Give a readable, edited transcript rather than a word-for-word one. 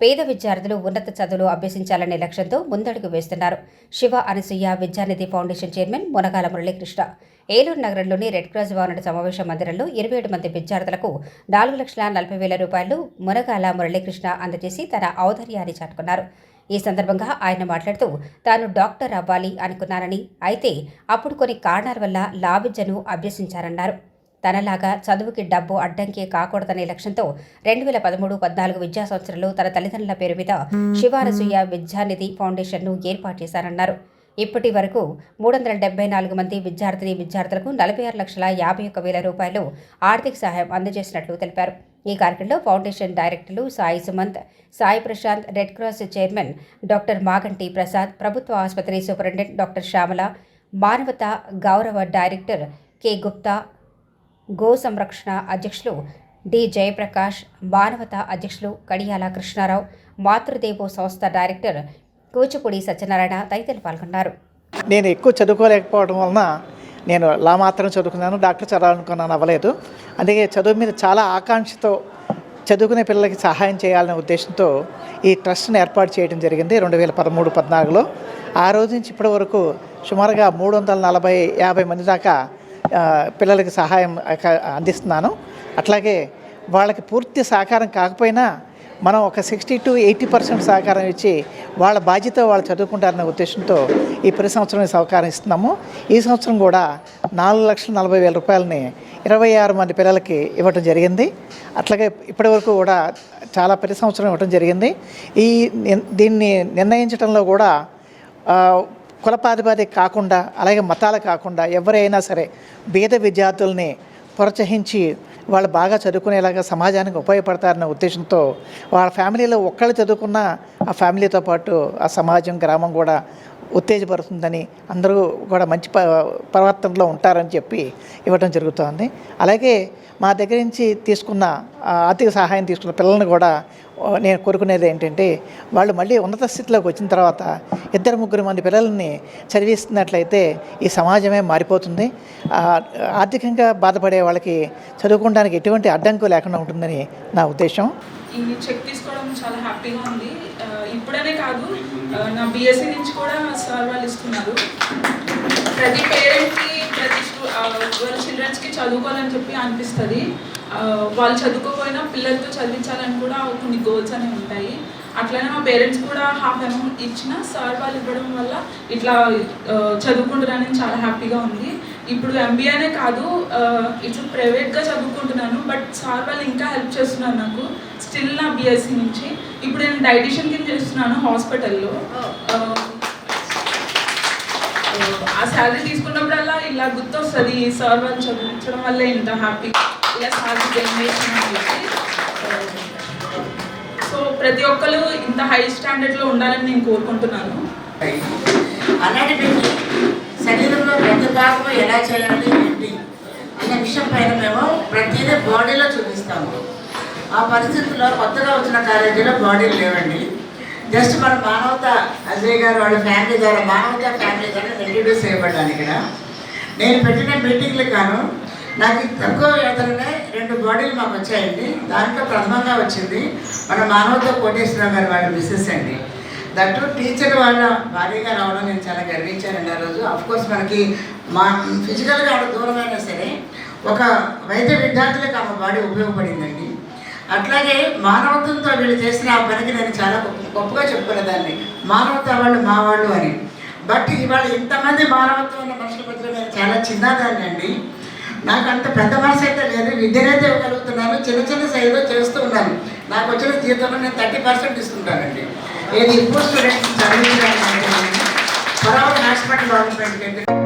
పేద విద్యార్థులు ఉన్నత చదువులు అభ్యసించాలనే లక్ష్యంతో ముందడుగు వేస్తున్నారు. శివ అనసూయ విద్యానిధి ఫౌండేషన్ చైర్మన్ మునగాల మురళీకృష్ణ ఏలూరు నగరంలోని రెడ్ క్రాస్ భవన సమావేశ మందిరంలో 27 మంది విద్యార్థులకు 4,40,000 రూపాయలు మునగాల మురళీకృష్ణ అందజేసి తన ఔదార్యాన్ని చాటుకున్నారు. ఈ సందర్భంగా ఆయన మాట్లాడుతూ తాను డాక్టర్ అవ్వాలి అనుకున్నానని, అయితే అప్పుడు కొన్ని కారణాల వల్ల లా విద్యను అభ్యసించారన్నారు. తనలాగా చదువుకి డబ్బు అడ్డంకి కాకూడదనే లక్ష్యంతో 2013-14 విద్యా సంవత్సరంలో తన తల్లిదండ్రుల పేరు మీద శివానసూయ విద్యానిధి ఫౌండేషన్ను ఏర్పాటు చేశారన్నారు. ఇప్పటి వరకు 374 మంది విద్యార్థులకు 46,51,000 రూపాయలు ఆర్థిక సహాయం అందజేసినట్లు తెలిపారు. ఈ కార్యక్రమంలో ఫౌండేషన్ డైరెక్టర్లు Sai Sumanth, Sai Prashanth, Red Cross chairman doctor Maganti Prasad, ప్రభుత్వ ఆసుపత్రి సూపరింటెండెంట్ డాక్టర్ శ్యామల, మానవతా గౌరవ డైరెక్టర్ కె గుప్తా, గో సంరక్షణ అధ్యక్షులు డి జయప్రకాష్, మానవతా అధ్యక్షులు కడియాల కృష్ణారావు, మాతృదేవో సంస్థ డైరెక్టర్ కూచిపూడి సత్యనారాయణ తదితరులు పాల్గొన్నారు. నేను ఎక్కువ చదువుకోలేకపోవడం వలన నేను లా మాత్రం చదువుకున్నాను, డాక్టర్ చదవాలనుకున్నాను, అవ్వలేదు. అందుకే చదువు మీద చాలా ఆకాంక్షతో చదువుకునే పిల్లలకి సహాయం చేయాలనే ఉద్దేశంతో ఈ ట్రస్ట్ని ఏర్పాటు చేయడం జరిగింది 2013-14లో. ఆ రోజు నుంచి ఇప్పటి వరకు సుమారుగా 340-50 మంది దాకా పిల్లలకి సహాయం అందిస్తున్నాను. అట్లాగే వాళ్ళకి పూర్తి సహకారం కాకపోయినా మనం ఒక 60-80% సహకారం ఇచ్చి వాళ్ళ బాధ్యత వాళ్ళు చదువుకుంటారనే ఉద్దేశంతో ఈ ప్రతి సంవత్సరం సహకారం ఇస్తున్నాము. ఈ సంవత్సరం కూడా 4,40,000 రూపాయలని 26 మంది పిల్లలకి ఇవ్వడం జరిగింది. అట్లాగే ఇప్పటివరకు కూడా చాలా ప్రతి సంవత్సరం ఇవ్వడం జరిగింది. దీన్ని నిర్ణయించడంలో కూడా కులపాధిపతి కాకుండా, అలాగే మతాలు కాకుండా ఎవరైనా సరే పేద విద్యార్థుల్ని ప్రోత్సహించి వాళ్ళు బాగా చదువుకునేలాగా సమాజానికి ఉపయోగపడతారన్న ఉద్దేశంతో వాళ్ళ ఫ్యామిలీలో ఒక్కళ్ళు చదువుకున్నా ఆ ఫ్యామిలీతో పాటు ఆ సమాజం, గ్రామం కూడా ఉత్తేజపడుతుందని, అందరూ కూడా మంచి ప్రవర్తనలో ఉంటారని చెప్పి ఇవ్వడం జరుగుతుంది. అలాగే మా దగ్గర నుంచి తీసుకున్న ఆర్థిక సహాయం తీసుకున్న పిల్లల్ని కూడా నేను కోరుకునేది ఏంటంటే, వాళ్ళు మళ్ళీ ఉన్నత స్థితిలోకి వచ్చిన తర్వాత 2-3 మంది పిల్లల్ని చదివిస్తున్నట్లయితే ఈ సమాజమే మారిపోతుంది. ఆర్థికంగా బాధపడే వాళ్ళకి చదువుకోవడానికి ఎటువంటి అడ్డంకు లేకుండా ఉంటుందని నా ఉద్దేశం. ఈ చెక్ తీసుకోవడం చాలా హ్యాపీగా ఉంది. ఇప్పుడనే కాదు, నా బీఎస్సీ నుంచి కూడా సార్ వాళ్ళు ఇస్తున్నారు. ప్రతి పేరెంట్కి, వాళ్ళ చిల్డ్రన్స్కి చదువుకోవాలని చెప్పి అనిపిస్తుంది. వాళ్ళు చదువుకోకపోయినా పిల్లలతో చదివించాలని కూడా కొన్ని గోల్స్ అనేవి ఉంటాయి. అట్లనే మా పేరెంట్స్ కూడా హాఫ్ అమౌంట్ ఇచ్చిన సార్ వాళ్ళు ఇవ్వడం వల్ల ఇట్లా చదువుకుంటున్నానని చాలా హ్యాపీగా ఉంది. ఇప్పుడు ఎంబీఏనే కాదు, ఇట్స్ ప్రైవేట్గా చదువుకుంటున్నాను, బట్ సార్ వాళ్ళు ఇంకా హెల్ప్ చేస్తున్నారు నాకు స్టిల్ నా బీఎస్సీ నుంచి. ఇప్పుడు నేను డైటీషియన్ కింద చేస్తున్నాను హాస్పిటల్లో. ఆ శాలరీ తీసుకున్నప్పుడల్లా ఇలా గుర్తొస్తుంది, సార్ వాళ్ళు చదివించడం వల్లే ఇంత హ్యాపీ, ఇలా సార్ జనరేషన్ అని చెప్పి. సో ప్రతి ఒక్కరు ఇంత హై స్టాండర్డ్లో ఉండాలని నేను కోరుకుంటున్నాను. అన్నిటికీ శరీరంలో ప్రతి భాగం ఎలా చేయాలి ఏంటి అనే విషయం పైన మేము ప్రతిదీ బాడీలో చూపిస్తాము. ఆ పరిస్థితుల్లో కొత్తగా వచ్చిన కాలేజీలో బాడీలు లేవండి. జస్ట్ మన మానవత అజయ్ గారు వాళ్ళ ఫ్యామిలీ ద్వారా, మానవత ఫ్యామిలీ ద్వారా ఇంట్రడ్యూస్ చేయబడ్డాను. ఇక్కడ నేను పెట్టిన మీటింగ్లు కాను నాకు తక్కువ వేతననే 2 బాడీలు మాకు వచ్చాయండి. దాంట్లో ప్రథమంగా వచ్చింది మన మానవత కోటేశ్వరరావు గారు వాళ్ళ మిస్సెస్ అండి. దట్టు టీచర్ వాళ్ళ భార్యగా రావడం నేను చాలా గర్వించానండి ఆ రోజు. అఫ్కోర్స్ మనకి మా ఫిజికల్గా దూరమైనా సరే ఒక వైద్య విద్యార్థులకు ఆమె బాడీ ఉపయోగపడిందండి. అట్లాగే మానవత్వంతో వీళ్ళు చేసిన ఆ పనికి నేను చాలా గొప్పగా చెప్పుకునేదాన్ని, మానవత వాళ్ళు మా వాళ్ళు అని. బట్ ఇవాళ ఇంతమంది మానవత్వం ఉన్న మనుషుల మధ్యలో నేను చాలా చిన్నదాన్ని అండి. నాకు అంత పెద్ద మనసు అయితే లేదు, విద్యనైతే ఇవ్వగలుగుతున్నాను, చిన్న సైజులో చేస్తూ ఉన్నాను. నాకు వచ్చిన జీతంలో నేను 30% ఇస్తుంటానండి. ఏది ఇప్పుడు స్టూడెంట్స్ చదివించడానికి హాస్పిటల్ గవర్నమెంట్